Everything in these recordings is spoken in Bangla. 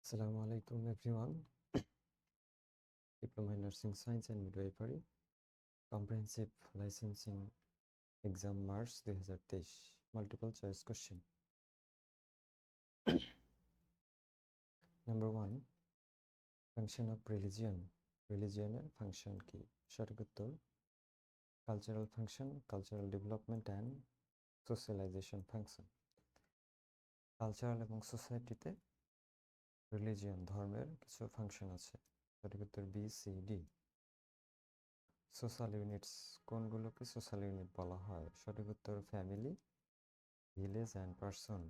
Assalamu alaikum everyone. Diploma in Nursing Science and Midwifery Comprehensive Licensing Exam March 2023 Multiple choice question. Number 1. Function of religion. Religioner function কি? সঠিক উত্তর cultural function, cultural development and socialization function. Cultural এবং সোসাইটিতে রিলিজিয়ন ধর্মের কিছু ফাংশন আছে। সঠিক উত্তর B C D. Social units কোনগুলোকে সোশ্যাল ইউনিট বলা হয়? সঠিক উত্তর ফ্যামিলি, ভিলেজ অ্যান্ড পারসন।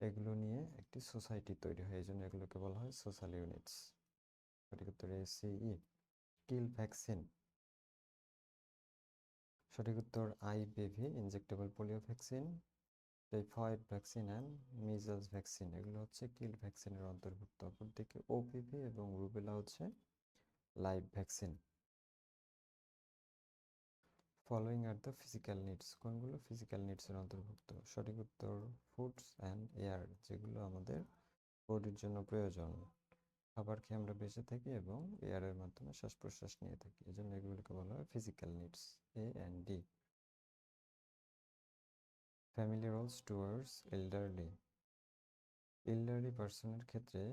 এগুলো নিয়ে একটি সোসাইটি তৈরি হয়, এই জন্য এগুলোকে বলা হয় সোশ্যাল ইউনিটস। সঠিক উত্তর A C E. Kill vaccine. সঠিক উত্তর IPv injectable polio vaccine, typhoid vaccine and measles vaccine. এগুলো হচ্ছে কিল ভ্যাকসিনের অন্তর্ভুক্ত। অপরদিকে ওপিভি এবং রুবেলা হচ্ছে live vaccine. Following are the physical needs কোনগুলো ফিজিক্যাল নিডসের অন্তর্ভুক্ত? সঠিক উত্তর ফুডস অ্যান্ড এয়ার, যেগুলো আমাদের বডির জন্য প্রয়োজন। খাবার খেয়ে আমরা বেঁচে থাকি এবং এয়ারের মাধ্যমে শ্বাস প্রশ্বাস নিয়ে থাকি, এই জন্য এগুলোকে বলা হয় physical needs. A and D. Family roles towards elderly পার্সনের ক্ষেত্রে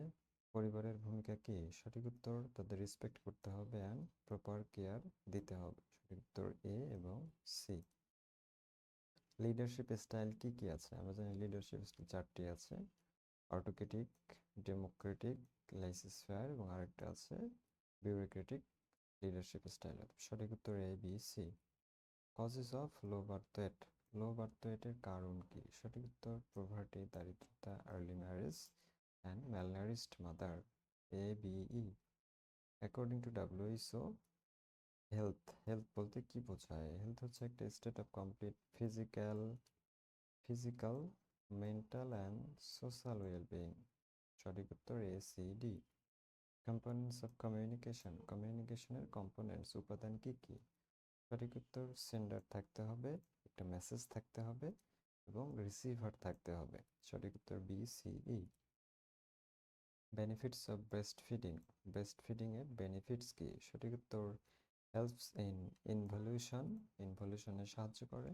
পরিবারের ভূমিকা কি? সঠিক উত্তর তাদের রেসপেক্ট করতে হবে অ্যান্ড প্রপার কেয়ার দিতে হবে। সঠিক উত্তর এ এবং সি। লিডারশিপ স্টাইল কি কি আছে? আমরা জানি লিডারশিপ স্টাইল 4টি আছে, অটোক্রেটিক, ডেমোক্রেটিক, লাইসেস ফেয়ার এবং আরেকটা আছে বিউরোক্রেটিক লিডারশিপ স্টাইল। সঠিক উত্তর A B C. Causes of low birth weight. Low birth ওয়েটের কারণ কি? সঠিক উত্তর প্রভার্টি, দারিদ্রতা, early marriage and malnourished mother. A B E. According to WHO health বলতে কি বোঝায়? হেলথ হচ্ছে একটা state of complete physical, mental and social wellbeing. সঠিক উত্তর A C D. Components of communication. কমিউনিকেশনের কম্পোনেন্টস উপাদান কি কি? সঠিক উত্তর সেন্ডার থাকতে হবে, একটা মেসেজ থাকতে হবে এবং রিসিভার থাকতে হবে। সঠিক উত্তর B C E. Benefits of breast feeding. Breast feeding এর বেনিফিটস কি? সঠিক উত্তর হেল্পস ইন ইনভলিউশনে সাহায্য করে,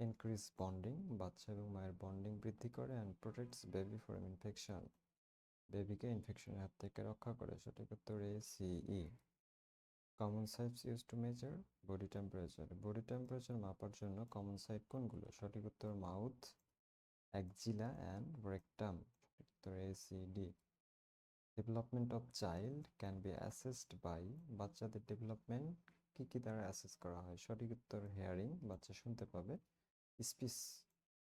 ইনক্রিজ বন্ডিং, বাচ্চা এবং মায়ের বন্ডিং বৃদ্ধি করে, and protects baby from infection, বেবিকে ইনফেকশনের হাত থেকে রক্ষা করে। সঠিক উত্তর A C E. Common sites use to measure body temperature. Body temperature মাপার জন্য কমন সাইট কোনগুলো? সঠিক উত্তর মাউথ, অ্যাক্সিলা অ্যান্ড রেকটাম। সঠিক উত্তর A C D. Development of child can be assessed by. বাচ্চাদের ডেভেলপমেন্ট কি কি দ্বারা অ্যাসেস করা হয়? সঠিক উত্তর হেয়ারিং, বাচ্চা শুনতে পাবে, স্পিচ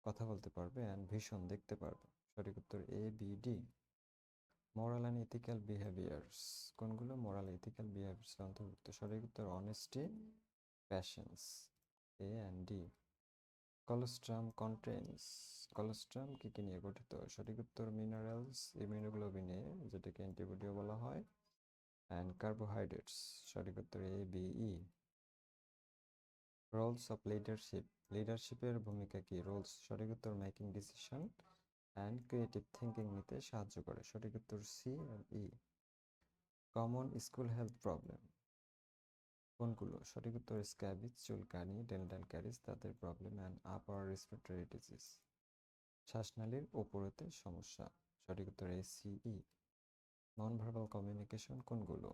কথা বলতে পারবে, অ্যান্ড ভিশন দেখতে পারবে। সঠিক উত্তর A B D. Moral and ethical behaviours কোনগুলো মোরাল ইথিক্যাল বিহেভিয়ার্স অন্তর্ভুক্ত? সঠিক উত্তর honesty, passions. A and D. Colostrum contents. Colostrum কি কি নিয়ে গঠিত? সঠিক উত্তর মিনারেলস, ইমিউনোগ্লোবিন এ, যেটাকে অ্যান্টিবডিও বলা হয়, অ্যান্ড কার্বোহাইড্রেটস। সঠিক উত্তর A B E. Roles of leadership. লিডারশিপের ভূমিকা কি? রোলস সঠিক উত্তর making decision and creative thinking নিতে সাহায্য করে। সঠিক উত্তর C and E. Common school health problem কোনগুলো? সঠিক উত্তর স্ক্যাবিজ, চুলকানি, ডেন্টাল ক্যারিজ, দাঁতের problem, and upper respiratory disease, শ্বাসনালীর ওপরেতে সমস্যা। সঠিক উত্তর A C E. Non verbal communication কোনগুলো?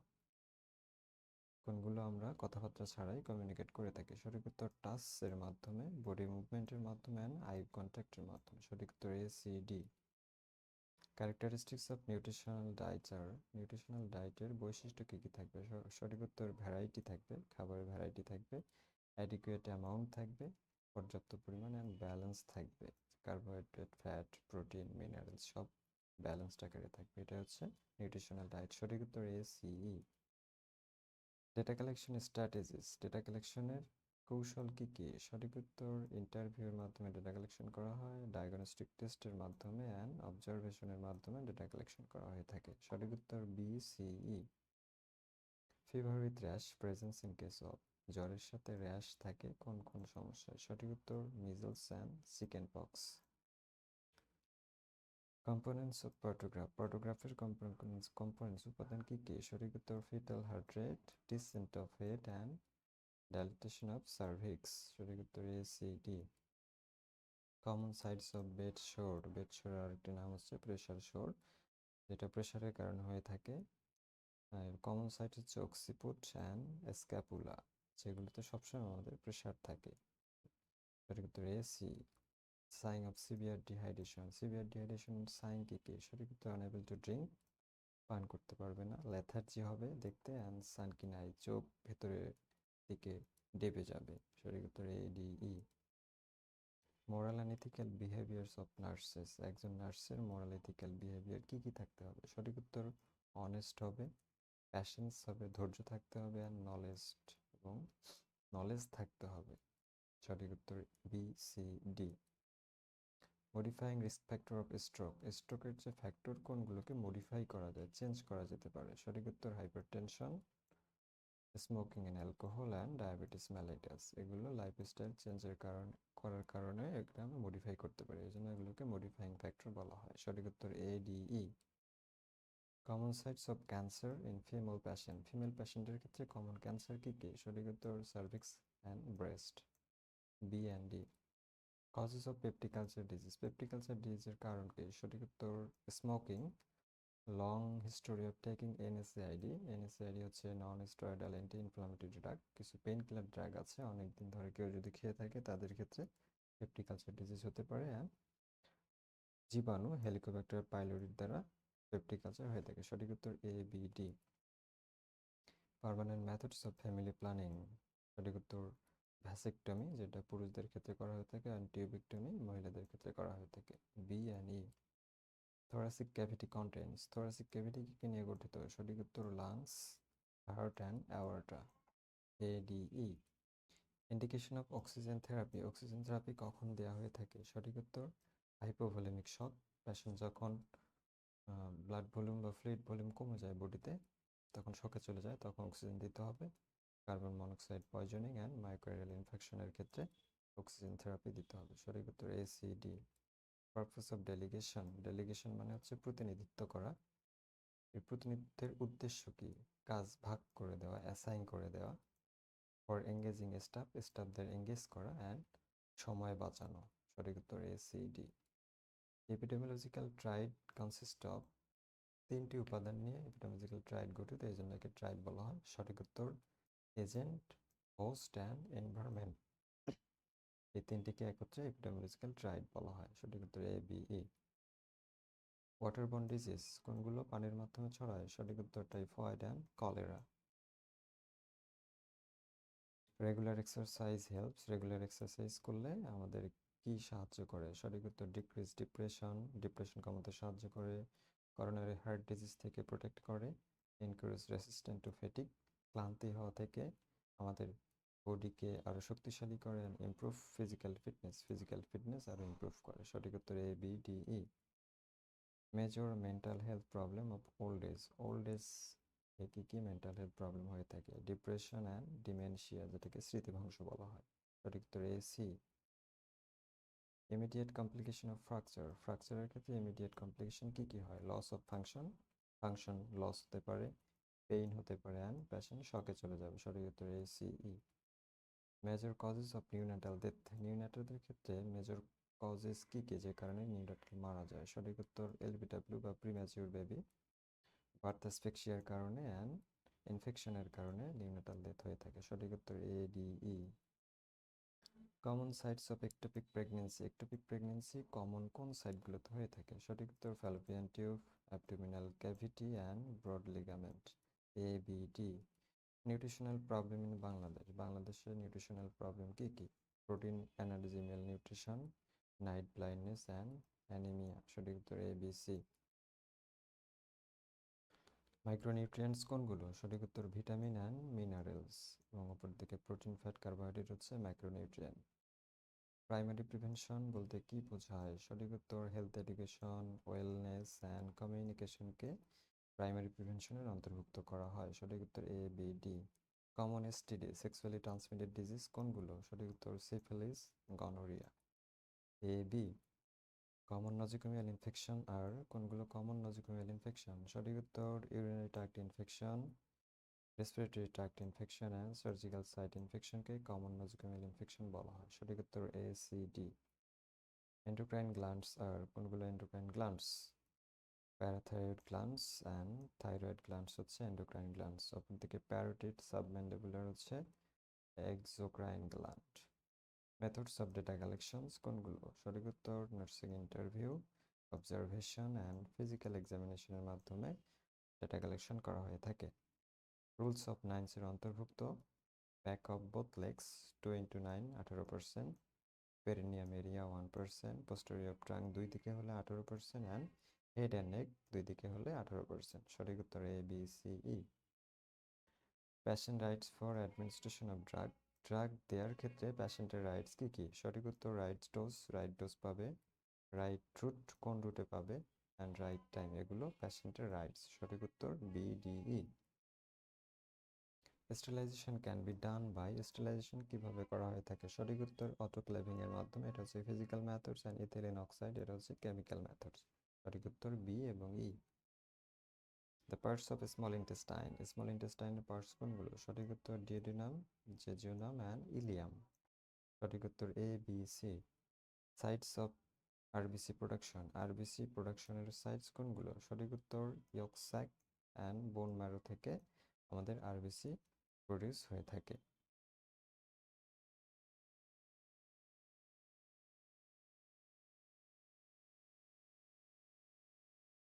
কোনগুলো আমরা কথাবার্তা ছাড়াই কমিউনিকেট করে থাকি? সঠিক উত্তর টাচ এর মাধ্যমে, বডি মুভমেন্টের মাধ্যমে, অ্যান্ড আই কন্ট্যাক্টের মাধ্যমে। সঠিক উত্তর A C D. Characteristics of nutritional dieter. Nutritional ডায়েটের বৈশিষ্ট্য কী কী থাকবে? সঠিক উত্তর ভ্যারাইটি থাকবে, খাবারের ভ্যারাইটি থাকবে, অ্যাডিকুয়েট অ্যামাউন্ট থাকবে, পর্যাপ্ত পরিমাণ, অ্যান্ড ব্যালেন্স থাকবে। কার্বোহাইড্রেট, ফ্যাট, প্রোটিন, মিনারেলস সব ব্যালেন্সড আকারে থাকবে। এটা হচ্ছে নিউট্রিশনাল ডায়েট। সঠিক উত্তর A C E. Data collection strategies. Data কালেকশনের কৌশল কি কি? সঠিক উত্তর ইন্টারভিউর মাধ্যমে ডেটা কালেকশন করা হয়, ডায়াগনস্টিক টেস্টের মাধ্যমে, অ্যান্ড অবজারভেশনের মাধ্যমে ডেটা কালেকশন করা হয়ে থাকে। সঠিক উত্তর B C E. Fever with rash presence in case of. জ্বরের সাথে র্যাশ থাকে কোন কোন সমস্যায়? সঠিক উত্তর measles and chicken pox. Components of পটোগ্রাফের কম্পোনেন্টস উপাদান কি কি? সঠিক উত্তর fetal heart rate, descent of head and dilatation of cervix. সঠিক উত্তর A C D. Common sides of bed sore, bed শোরের আরেকটি নাম হচ্ছে প্রেশার শোর, যেটা প্রেশারের কারণে হয়ে থাকে। কমন সাইট হচ্ছে অক্সিপুট অ্যান্ড স্ক্যাপুলা, যেগুলোতে সবসময় আমাদের প্রেশার থাকে। সঠিক উত্তর A C. Sign of severe dehydration, severe dehydration sign কি কি? সঠিক উত্তর আনএবল টু ড্রিঙ্ক, পান করতে পারবে না, লেথার্জি হবে দেখতে, অ্যান্ড সানকিন আই, চোখ ভেতরের দিকে ডেবে যাবে। সঠিক উত্তর A D E. Moral and ethical behaviours of nurses, একজন নার্সের মোরাল ইথিক্যাল বিহেভিয়ার কি কি থাকতে হবে? সঠিক উত্তর অনেস্ট হবে, প্যাশেন্স হবে, ধৈর্য থাকতে হবে, আর নলেজ থাকতে হবে। সঠিক উত্তর B C D. Modifying risk factor of stroke, স্ট্রোকের যে ফ্যাক্টর কোনগুলোকে মডিফাই করা যায়, চেঞ্জ করা যেতে পারে? সঠিক উত্তর hypertension, smoking and alcohol and diabetes mellitus. এগুলো লাইফস্টাইল চেঞ্জের করার কারণে এগুলো আমরা মডিফাই করতে পারি, এই জন্য এগুলোকে মডিফাইং ফ্যাক্টর বলা হয়। সঠিক উত্তর A D E. Common sites of cancer in female patient, female প্যাশেন্টের ক্ষেত্রে কমন ক্যান্সার কি কি? সঠিক উত্তর cervix and breast, B and D. Causes of peptic ulcer disease, peptic ulcer ডিজিজের কারণ কি? সঠিক উত্তর smoking, long history of taking NSAID, NSAID হচ্ছে non steroidal anti inflammatory drug, কিছু পেইন কিলার ড্রাগ আছে অনেকদিন ধরে কেউ যদি খেয়ে থাকে তাদের ক্ষেত্রে পেপটিক আলসার ডিজিজ হতে পারে। অ্যান্ড জীবাণু হেলিকোব্যাক্টার পাইলোরি দ্বারা পেপটিক আলসার হয়ে থাকে। সঠিক উত্তর A B D. Permanent methods of family planning, সঠিক উত্তর ভ্যাসেকটমি, যেটা পুরুষদের ক্ষেত্রে করা হয়ে থাকে, অ্যান্ড টিউবেক্টমি মহিলাদের ক্ষেত্রে করা হয়ে থাকে, B and E. Thoracic cavity contents, thoracic cavity কি নিয়ে গঠিত? সঠিক উত্তর lungs, heart and aorta, A D E. Indication of oxygen therapy, oxygen therapy কখন দেওয়া হয়ে থাকে? সঠিক উত্তর হাইপোভলিমিক শক, পেশেন্ট যখন ব্লাড ভলিউম বা ফ্লুইড ভলিউম কমে যায় বডিতে, তখন শকে চলে যায়, তখন অক্সিজেন দিতে হবে। Carbon monoxide poisoning and microbial ইনফেকশনের ক্ষেত্রে অক্সিজেন থেরাপি দিতে হবে। সঠিক উত্তর A C D. Purpose of delegation, delegation মানে হচ্ছে প্রতিনিধিত্ব করা। এই প্রতিনিধিত্বের উদ্দেশ্য কি? কাজ ভাগ করে দেওয়া, অ্যাসাইন করে দেওয়া। ফর এঙ্গেজিং স্টাফ, স্টাফদের এঙ্গেজ করা, অ্যান্ড সময় বাঁচানো। সঠিক উত্তর A C D. Epidemiological triad consist of, তিনটি উপাদান নিয়ে এপিডেমিওলজিক্যাল ট্রাইড গঠিত, এই জন্য একে ট্রাইড বলা হয়। সঠিক উত্তর এজেন্ট, হোস্ট অ্যান্ড এনভায়রনমেন্ট, এই তিনটিকে একত্রে এপিডেমিওলজিক্যাল ট্রাইড বলা হয়। সঠিক উত্তর A B E. Waterborne disease কোনগুলো পানির মাধ্যমে ছড়ায়? সঠিক উত্তর typhoid and cholera. Regular exercise helps, regular exercise করলে আমাদের কি সাহায্য করে? সঠিক উত্তর ডিক্রিজ ডিপ্রেশন, ডিপ্রেশন কমাতে সাহায্য করে, করোনারি হার্ট ডিজিজ থেকে প্রোটেক্ট করে, ইনক্রিজ রেসিস্ট্যান্ট টু ফেটিক, ক্লান্তি হওয়া থেকে আমাদের বডিকে আরও শক্তিশালী করে, ইমপ্রুভ ফিজিক্যাল ফিটনেস আরও ইমপ্রুভ করে। সঠিক উত্তর A B D E. Major mental health problem of old age এ কী কী মেন্টাল হেলথ প্রবলেম হয়ে থাকে? ডিপ্রেশন অ্যান্ড ডিমেনশিয়া, যেটাকে স্মৃতিভ্রংশ বলা হয়। সঠিক উত্তর A C. Immediate complication of fracture, ফ্র্যাকচারের ক্ষেত্রে ইমিডিয়েট কমপ্লিকেশন কি কি হয়? Loss of function, function loss হতে পারে, পেইন হতে পারে, অ্যান্ড পেশেন্ট শকে চলে যাবে। সঠিক উত্তর A C E. Major causes of neonatal death, নিউনাটালদের ক্ষেত্রে মেজর কজেস কি কি যে কারণে নিউনাটাল মারা যায়? সঠিক উত্তর এলবিডব্লিউ বা প্রিম্যাচিউর বেবি, বার্থ অ্যাসফিক্সিয়ার কারণে, অ্যান্ড ইনফেকশনের কারণে নিউনাটাল ডেথ হয়ে থাকে। সঠিক উত্তর A D E. Common sites of ectopic pregnancy, ectopic pregnancy common কোন সাইটগুলোতে হয়ে থাকে? সঠিক উত্তর fallopian tube, abdominal cavity, and broad ligament, A B D. Nutritional problem in Bangladesh, বাংলাদেশের নিউট্রিশনাল প্রবলেম কি কি? Protein energy malnutrition, night blindness and anaemia. সঠিক উত্তর এ বি সি। মাইক্রোনিউট্রিয়েন্টস কোনগুলো? সঠিক উত্তর ভিটামিন অ্যান্ড মিনারেলস, এবং অপর দিকে প্রোটিন ফ্যাট কার্বোহাইড্রেট হচ্ছে মাইক্রোনিউট্রিয়েন্ট। প্রাইমারি প্রিভেনশন বলতে কি বোঝায়? সঠিক উত্তর হেলথ এডুকেশন, ওয়েলনেস অ্যান্ড কমিউনিকেশনকে প্রাইমারি প্রিভেনশনের অন্তর্ভুক্ত করা হয়। সঠিক উত্তর A B D. Common STD, sexually transmitted disease কোনগুলো? সঠিক উত্তর syphilis, gonorrhoea, A B. Common nosocomial infection আর কোনগুলো কমন নজিকোমিয়াল ইনফেকশন? সঠিক উত্তর urinary tract infection, respiratory tract infection and surgical site ইনফেকশনকে কমন নজিকোমিয়াল ইনফেকশন বলা হয়। সঠিক উত্তর A C D. Endocrine glands আর কোনগুলো endocrine glands? Parathyroid glands and thyroid glands হচ্ছে এন্ডোক্রাইন গ্ল্যান্ডস। অপরদিকে প্যারোটিড সাবম্যান্ডিবুলার হচ্ছে exocrine gland. Methods of data collections কোনগুলো? সঠিক উত্তর nursing interview, observation and physical এক্সামিনেশনের মাধ্যমে ডেটা কালেকশন করা হয়ে থাকে। রুলস অফ নাইনসের অন্তর্ভুক্ত back of both legs 2 × 9 18%, perineum area 1%, posterior trunk দুই দিকে হলে 18% অ্যান্ড হেড অ্যান্ড নেক দুই দিকে হলে 18%। সঠিক উত্তর A B C E. Patient rights for administration of drug, drug দেওয়ার ক্ষেত্রে প্যাশেন্টের রাইটস কি কি? সঠিক উত্তর রাইট ডোজ পাবে, রাইট রুট কোন রুটে পাবে, অ্যান্ড রাইট টাইম, এগুলো প্যাশেন্টের রাইটস। সঠিক উত্তর B D E. Sterilization can be done by, sterilization কিভাবে করা হয়ে থাকে? সঠিক উত্তর অটোক্লেভিং এর মাধ্যমে। এটা হচ্ছে physical methods, and ethylene oxide এটা হচ্ছে কেমিক্যাল মেথডস। সঠিক উত্তর বি এবং E. The parts of small intestine, small ইন্টেস্টাইনের পার্টস কোনগুলো? সঠিক উত্তর ডিওডিনাম, জেজুনাম অ্যান্ড ইলিয়াম। সঠিক উত্তর A B C. Sites of RBC production, RBC প্রোডাকশনের সাইটস কোনগুলো? সঠিক উত্তর yolk sac and bone marrow থেকে আমাদের আরবিসি প্রডিউস হয়ে থাকে।